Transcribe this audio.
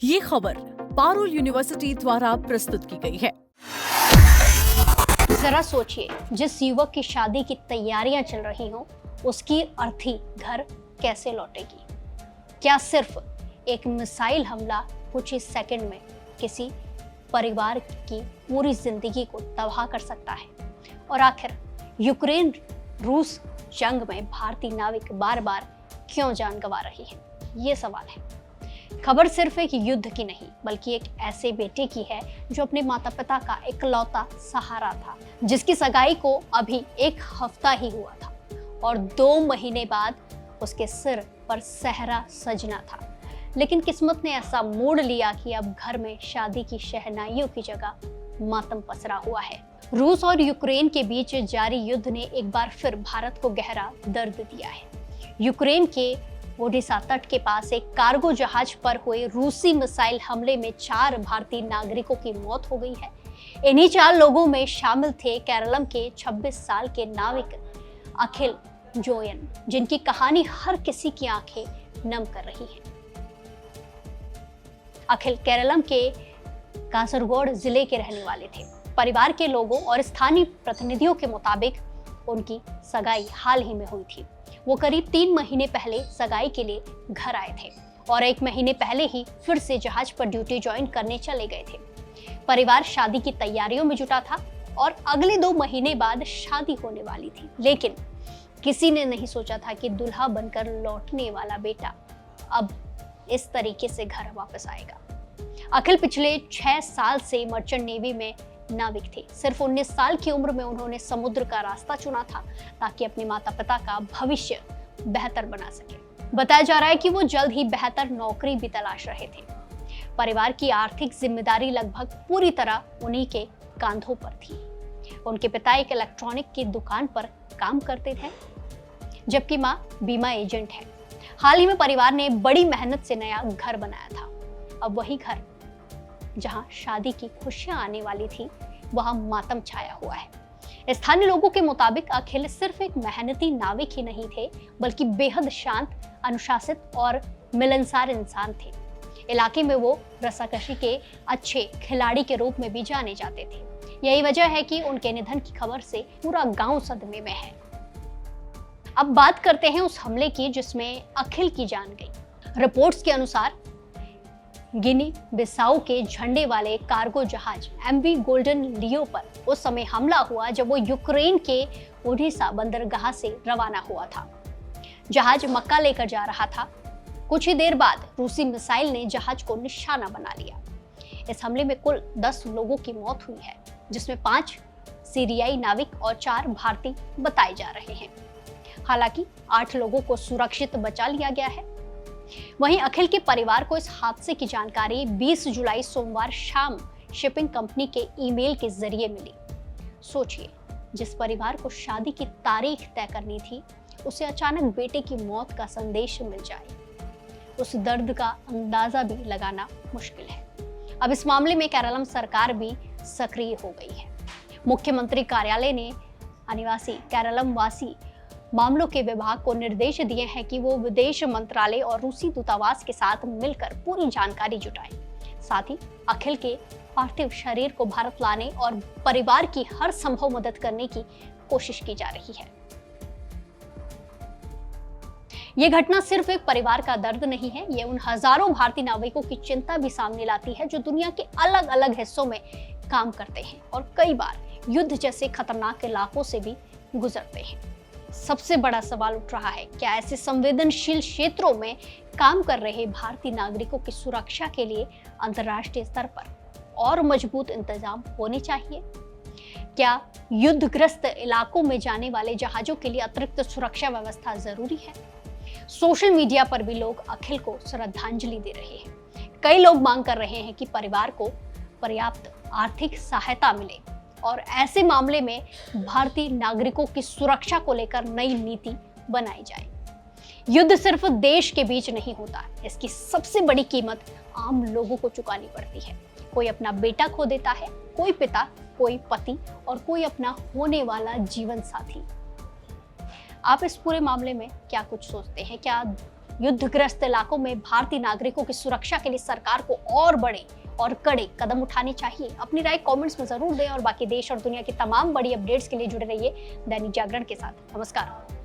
ये खबर पारुल यूनिवर्सिटी द्वारा प्रस्तुत की गई है। जरा सोचिए, जिस युवक की शादी की तैयारियां चल रही हों, उसकी अर्थी घर कैसे लौटेगी? क्या सिर्फ एक मिसाइल हमला कुछ ही सेकंड में किसी परिवार की पूरी जिंदगी को तबाह कर सकता है? और आखिर यूक्रेन रूस जंग में भारतीय नाविक बार बार क्यों जान गंवा रही है? ये सवाल है। खबर सिर्फ एक युद्ध की नहीं, बल्कि एक ऐसे बेटे की है जो अपने माता पिता का इकलौता सहारा था, जिसकी सगाई को अभी एक हफ्ता ही हुआ था और 2 महीने बाद उसके सिर पर सेहरा सजना था। लेकिन किस्मत ने ऐसा मोड़ लिया कि अब घर में शादी की शहनाइयों की जगह मातम पसरा हुआ है। रूस और यूक्रेन के बीच जारी युद्ध ने एक बार फिर भारत को गहरा दर्द दिया है। यूक्रेन के ओडिशा तट के पास एक कार्गो जहाज पर हुए रूसी मिसाइल हमले में 4 भारतीय नागरिकों की मौत हो गई है। इन्हीं 4 लोगों में शामिल थे केरलम के 26 साल के नाविक अखिल जोयन, जिनकी कहानी हर किसी की आंखें नम कर रही है। अखिल केरलम के कासरगोड जिले के रहने वाले थे। परिवार के लोगों और स्थानीय प्रतिनिधियों के मुताबिक उनकी सगाई हाल ही में हुई थी। वो करीब 3 महीने पहले सगाई के लिए घर आए थे और 1 महीने पहले ही फिर से जहाज पर ड्यूटी ज्वाइन करने चले गए थे। परिवार शादी की तैयारियों में जुटा था और अगले 2 महीने बाद शादी होने वाली थी। लेकिन किसी ने नहीं सोचा था कि दुल्हा बनकर लौटने वाला बेटा अब इस तरीके से घर वापस आएगा। अखिल पिछले 6 साल से मर्चेंट नेवी में नाविक थे। सिर्फ 19 साल की उम्र में उन्होंने समुद्र का रास्ता चुना था ताकि अपने माता पिता का भविष्य बेहतर बना सके। बताया जा रहा है कि वो जल्द ही बेहतर नौकरी भी तलाश रहे थे। परिवार की आर्थिक जिम्मेदारी लगभग पूरी तरह उन्हीं के कांधों पर थी। उनके पिता एक इलेक्ट्रॉनिक की दुकान पर काम करते थे, जबकि माँ बीमा एजेंट है। हाल ही में परिवार ने बड़ी मेहनत से नया घर बनाया था। अब वही घर जहां शादी की खुशियां आने वाली थी, वहां मातम छाया हुआ है। स्थानीय लोगों के मुताबिक अखिल सिर्फ एक मेहनती नाविक ही नहीं थे, बल्कि बेहद शांत, अनुशासित और मिलनसार इंसान थे। इलाके में वो रस्साकशी के अच्छे खिलाड़ी के रूप में भी जाने जाते थे। यही वजह है कि उनके निधन की खबर से पूरा गांव सदमे में है। अब बात करते हैं उस हमले की जिसमें अखिल की जान गई। रिपोर्ट्स के अनुसार गिनी बिसाऊ के झंडे वाले कार्गो जहाज एमवी गोल्डन लियो पर उस समय हमला हुआ जब वो यूक्रेन के ओडिशा बंदरगाह से रवाना हुआ था। जहाज मक्का लेकर जा रहा था। कुछ ही देर बाद रूसी मिसाइल ने जहाज को निशाना बना लिया। इस हमले में कुल 10 लोगों की मौत हुई है, जिसमें 5 सीरियाई नाविक और 4 भारतीय बताए जा रहे हैं। हालांकि 8 लोगों को सुरक्षित बचा लिया गया है। वहीं अखिल के परिवार को इस हादसे की जानकारी 20 जुलाई सोमवार शाम शिपिंग कंपनी के ईमेल के जरिए मिली। सोचिए, जिस परिवार को शादी की तारीख तय करनी थी, उसे अचानक बेटे की मौत का संदेश मिल जाए। उस दर्द का अंदाजा भी लगाना मुश्किल है। अब इस मामले में केरलम सरकार भी सक्रिय हो गई है। मुख्यमंत्री कार्यालय ने अनिवासी केरलम वासी मामलों के विभाग को निर्देश दिए हैं कि वो विदेश मंत्रालय और रूसी दूतावास के साथ मिलकर पूरी जानकारी जुटाएं। साथ ही अखिल के पार्थिव शरीर को भारत लाने और परिवार की हर संभव मदद करने की कोशिश की जा रही है। ये घटना सिर्फ एक परिवार का दर्द नहीं है, ये उन हजारों भारतीय नाविकों की चिंता भी सामने लाती है जो दुनिया के अलग अलग हिस्सों में काम करते हैं और कई बार युद्ध जैसे खतरनाक इलाकों से भी गुजरते हैं। सबसे बड़ा सवाल उठ रहा है, क्या ऐसे संवेदनशील क्षेत्रों में काम कर रहे भारतीय नागरिकों की सुरक्षा के लिए अंतर्राष्ट्रीय स्तर पर और मजबूत इंतजाम होने चाहिए? क्या युद्धग्रस्त इलाकों में जाने वाले जहाजों के लिए अतिरिक्त सुरक्षा व्यवस्था जरूरी है? सोशल मीडिया पर भी लोग अखिल को श्रद्धांजलि दे रहे हैं। कई लोग मांग कर रहे हैं कि परिवार को पर्याप्त आर्थिक सहायता मिले और ऐसे मामले में भारतीय नागरिकों की सुरक्षा को लेकर नई नीति बनाई जाए। युद्ध सिर्फ देश के बीच नहीं होता, इसकी सबसे बड़ी कीमत आम लोगों को चुकानी पड़ती है। कोई अपना बेटा खो देता है, कोई पिता, कोई पति और कोई अपना होने वाला जीवन साथी। आप इस पूरे मामले में क्या कुछ सोचते हैं? क्या युद्धग्रस्त इलाकों में भारतीय नागरिकों की सुरक्षा के लिए सरकार को और बड़े और कड़े कदम उठाने चाहिए? अपनी राय कमेंट्स में जरूर दें और बाकी देश और दुनिया की तमाम बड़ी अपडेट्स के लिए जुड़े रहिए दैनिक जागरण के साथ। नमस्कार।